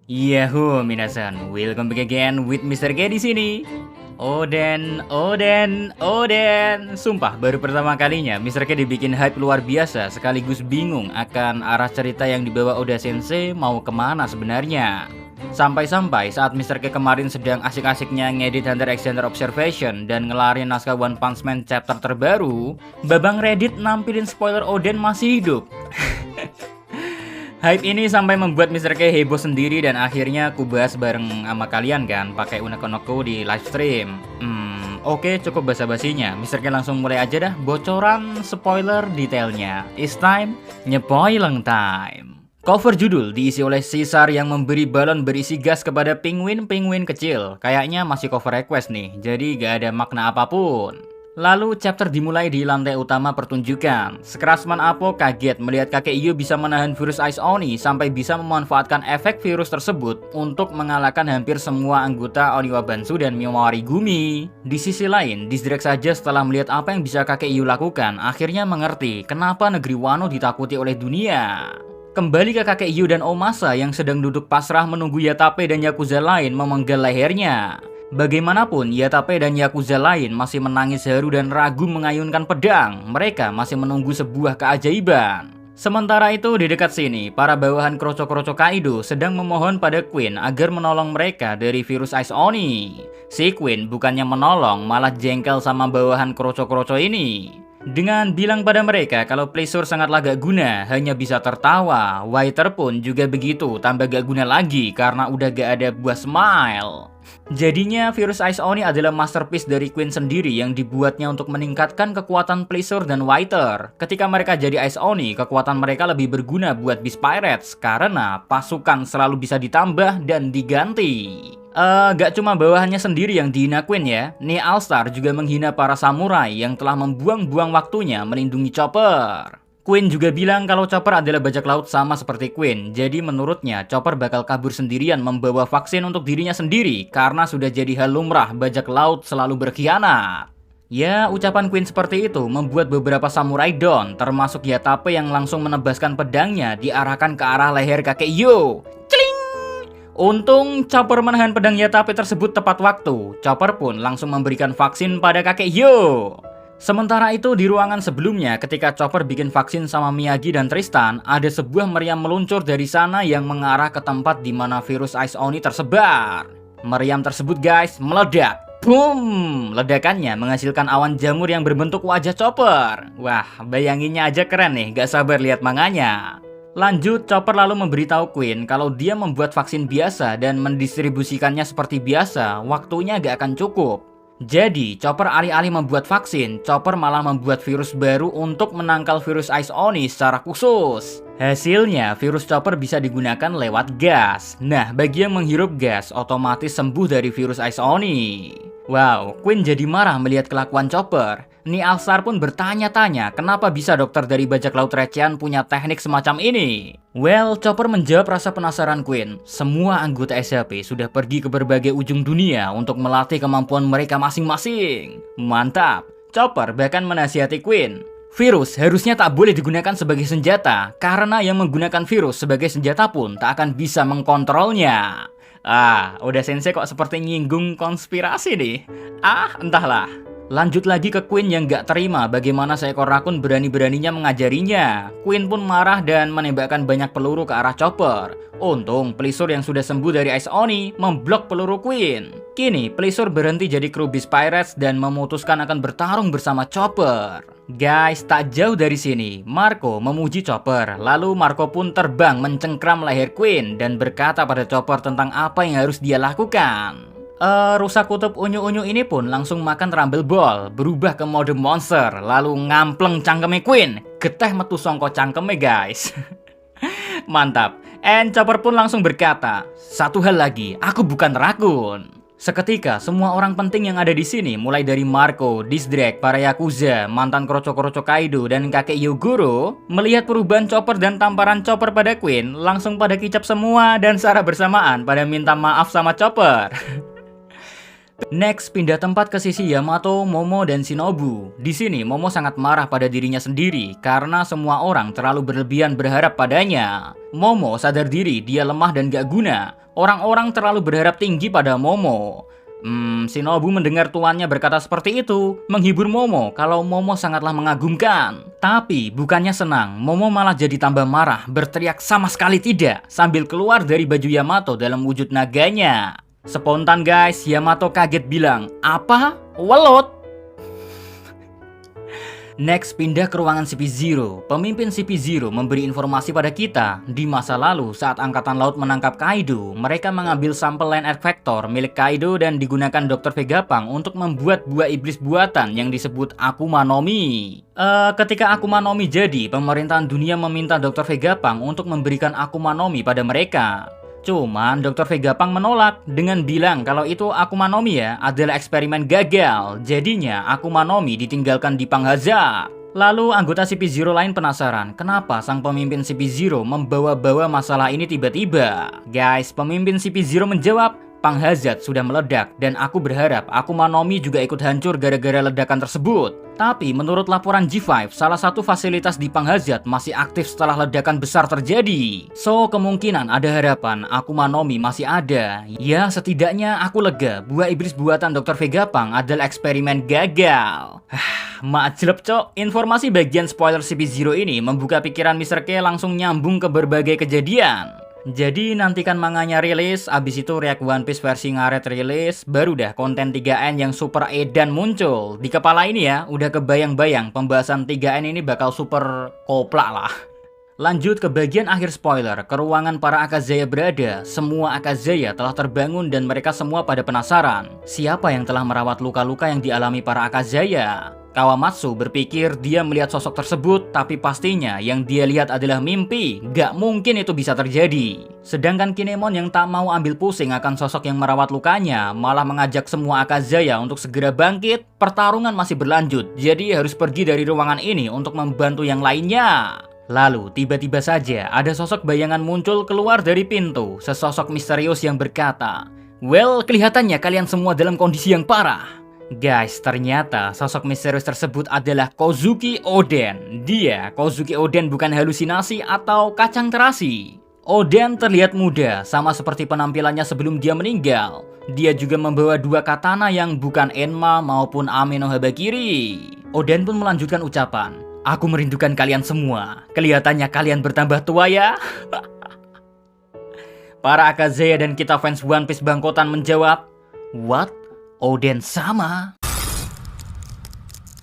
Yahoo, minasan. Welcome back again with Mr. K di sini. Oden, Oden, Oden. Sumpah, baru pertama kalinya Mr. K dibikin hype luar biasa sekaligus bingung akan arah cerita yang dibawa Oda Sensei mau kemana sebenarnya. Sampai-sampai saat Mr. K kemarin sedang asik-asiknya ngedit Hunter x Hunter Observation dan ngelarin naskah One Punch Man chapter terbaru, babang Reddit nampilin spoiler Oden masih hidup. Hype ini sampai membuat Mr. K heboh sendiri dan akhirnya aku bahas bareng sama kalian kan pakai unek-unekku di live stream. Oke, cukup basa-basinya. Mr. K langsung mulai aja dah bocoran spoiler detailnya. It's time, nyepoiling time. Cover judul diisi oleh Caesar yang memberi balon berisi gas kepada penguin-penguin kecil. Kayaknya masih cover request nih, jadi gak ada makna apapun. Lalu chapter dimulai di lantai utama pertunjukan. Sekrasman Apo kaget melihat kakek Iyo bisa menahan virus Ice Oni sampai bisa memanfaatkan efek virus tersebut untuk mengalahkan hampir semua anggota Oniwa Bansu dan Miyomawari Gumi. Di sisi lain, Disdrek saja setelah melihat apa yang bisa kakek Iyo lakukan, akhirnya mengerti kenapa negeri Wano ditakuti oleh dunia. Kembali ke kakek Iyo dan Omasa yang sedang duduk pasrah menunggu Yatape dan Yakuza lain memenggal lehernya. Bagaimanapun, Yatape dan Yakuza lain masih menangis haru dan ragu mengayunkan pedang. Mereka masih menunggu sebuah keajaiban. Sementara itu, di dekat sini, para bawahan kroco-kroco Kaido sedang memohon pada Queen agar menolong mereka dari virus Ice Oni. Si Queen bukannya menolong, malah jengkel sama bawahan kroco-kroco ini. Dengan bilang pada mereka kalau Pleasure sangatlah gak guna, hanya bisa tertawa. Waiter pun juga begitu, tambah gak guna lagi karena udah gak ada buah smile. Jadinya virus Ice Oni adalah masterpiece dari Queen sendiri yang dibuatnya untuk meningkatkan kekuatan Pleasure dan Waiter. Ketika mereka jadi Ice Oni, kekuatan mereka lebih berguna buat Beast Pirates karena pasukan selalu bisa ditambah dan diganti. Gak cuma bawahannya sendiri yang dihina Queen ya. Nih All-Star juga menghina para samurai yang telah membuang-buang waktunya melindungi Chopper. Queen juga bilang kalau Chopper adalah bajak laut sama seperti Queen. Jadi menurutnya Chopper bakal kabur sendirian membawa vaksin untuk dirinya sendiri karena sudah jadi hal lumrah bajak laut selalu berkhianat. Ya, ucapan Queen seperti itu membuat beberapa samurai down, termasuk Yatape yang langsung menebaskan pedangnya diarahkan ke arah leher kakek Yo. Untung Chopper menahan pedang Yatape tersebut tepat waktu. Chopper pun langsung memberikan vaksin pada kakek Yo. Sementara itu di ruangan sebelumnya ketika Chopper bikin vaksin sama Miyagi dan Tristan, ada sebuah meriam meluncur dari sana yang mengarah ke tempat di mana virus Ice Oni tersebar. Meriam tersebut guys meledak. Boom! Ledakannya menghasilkan awan jamur yang berbentuk wajah Chopper. Wah, bayanginnya aja keren nih, gak sabar lihat manganya. Lanjut, Chopper lalu memberitahu Queen kalau dia membuat vaksin biasa dan mendistribusikannya seperti biasa, waktunya gak akan cukup. Jadi, Chopper alih-alih membuat vaksin, Chopper malah membuat virus baru untuk menangkal virus Ice Oni secara khusus. Hasilnya, virus Chopper bisa digunakan lewat gas. Nah, bagi yang menghirup gas, otomatis sembuh dari virus Ice Oni. Wow, Queen jadi marah melihat kelakuan Chopper. Nih All-Star pun bertanya-tanya kenapa bisa dokter dari bajak laut recehan punya teknik semacam ini. Well, Chopper menjawab rasa penasaran Queen. Semua anggota SHP sudah pergi ke berbagai ujung dunia untuk melatih kemampuan mereka masing-masing. Mantap. Chopper bahkan menasihati Queen. Virus harusnya tak boleh digunakan sebagai senjata, karena yang menggunakan virus sebagai senjata pun tak akan bisa mengkontrolnya. Oda Sensei kok seperti nyinggung konspirasi nih. Entahlah. Lanjut lagi ke Queen yang gak terima bagaimana seekor rakun berani-beraninya mengajarinya. Queen pun marah dan menembakkan banyak peluru ke arah Chopper. Untung Pleasure yang sudah sembuh dari Ice Oni memblok peluru Queen. Kini Pleasure berhenti jadi kru Beast Pirates dan memutuskan akan bertarung bersama Chopper. Guys, tak jauh dari sini, Marco memuji Chopper. Lalu Marco pun terbang mencengkram leher Queen dan berkata pada Chopper tentang apa yang harus dia lakukan. Rusa kutub unyu-unyu ini pun langsung makan Rumble Ball, berubah ke mode monster, lalu ngampleng cangkeme Queen. Geteh metu songko cangkeme guys. Mantap. And Chopper pun langsung berkata, satu hal lagi, aku bukan rakun. Seketika semua orang penting yang ada di sini, mulai dari Marco, Disdrek, para Yakuza, mantan kroco-kroco Kaido, dan kakek Yogoro, melihat perubahan Chopper dan tamparan Chopper pada Queen, langsung pada kicap semua dan secara bersamaan pada minta maaf sama Chopper. Next, pindah tempat ke sisi Yamato, Momo, dan Shinobu. Di sini, Momo sangat marah pada dirinya sendiri karena semua orang terlalu berlebihan berharap padanya. Momo sadar diri dia lemah dan gak guna. Orang-orang terlalu berharap tinggi pada Momo. Shinobu mendengar tuannya berkata seperti itu, menghibur Momo kalau Momo sangatlah mengagumkan. Tapi bukannya senang, Momo malah jadi tambah marah, berteriak sama sekali tidak, sambil keluar dari baju Yamato dalam wujud naganya. Spontan guys, Yamato kaget bilang, "Apa? Welot?" Next, pindah ke ruangan CP0. Pemimpin CP0 memberi informasi pada kita. Di masa lalu, saat Angkatan Laut menangkap Kaido, mereka mengambil sampel Land Effector milik Kaido dan digunakan Dr. Vegapunk untuk membuat buah iblis buatan yang disebut Akuma no Mi. Ketika Akuma no Mi jadi, pemerintahan dunia meminta Dr. Vegapunk untuk memberikan Akuma no Mi pada mereka. Cuman Dr. Vegapunk menolak dengan bilang kalau itu Akuma no Mi ya adalah eksperimen gagal. Jadinya Akuma no Mi ditinggalkan di Punk Hazard. Lalu anggota CP0 lain penasaran kenapa sang pemimpin CP0 membawa-bawa masalah ini tiba-tiba. Guys, pemimpin CP0 menjawab, Punk Hazard sudah meledak dan aku berharap Akuma no Mi juga ikut hancur gara-gara ledakan tersebut. Tapi menurut laporan G5, salah satu fasilitas di Punk Hazard masih aktif setelah ledakan besar terjadi. So, kemungkinan ada harapan Akuma no Mi masih ada. Ya, setidaknya aku lega, buah iblis buatan Dr. Vegapunk adalah eksperimen gagal. Majlep cok, informasi bagian spoiler CP0 ini membuka pikiran Mr. K langsung nyambung ke berbagai kejadian. Jadi nantikan manganya rilis, abis itu React One Piece versi ngaret rilis, baru dah konten 3N yang super edan muncul. Di kepala ini ya, udah kebayang-bayang pembahasan 3N ini bakal super koplak lah. Lanjut ke bagian akhir spoiler, ke ruangan para Akazaya berada. Semua Akazaya telah terbangun dan mereka semua pada penasaran. Siapa yang telah merawat luka-luka yang dialami para Akazaya? Kawamatsu berpikir dia melihat sosok tersebut, tapi pastinya yang dia lihat adalah mimpi. Gak mungkin itu bisa terjadi. Sedangkan Kinemon yang tak mau ambil pusing akan sosok yang merawat lukanya, malah mengajak semua Akazaya untuk segera bangkit. Pertarungan masih berlanjut, jadi harus pergi dari ruangan ini untuk membantu yang lainnya. Lalu, tiba-tiba saja ada sosok bayangan muncul keluar dari pintu. Sesosok misterius yang berkata, "Well, kelihatannya kalian semua dalam kondisi yang parah." Guys, ternyata sosok misterius tersebut adalah Kozuki Oden. Dia, Kozuki Oden, bukan halusinasi atau kacang terasi. Oden terlihat muda, sama seperti penampilannya sebelum dia meninggal. Dia juga membawa dua katana yang bukan Enma maupun Ame no Habakiri. Oden pun melanjutkan ucapan, "Aku merindukan kalian semua. Kelihatannya kalian bertambah tua ya." Para Akazaya dan kita fans One Piece bangkotan menjawab, "What? Oden sama?"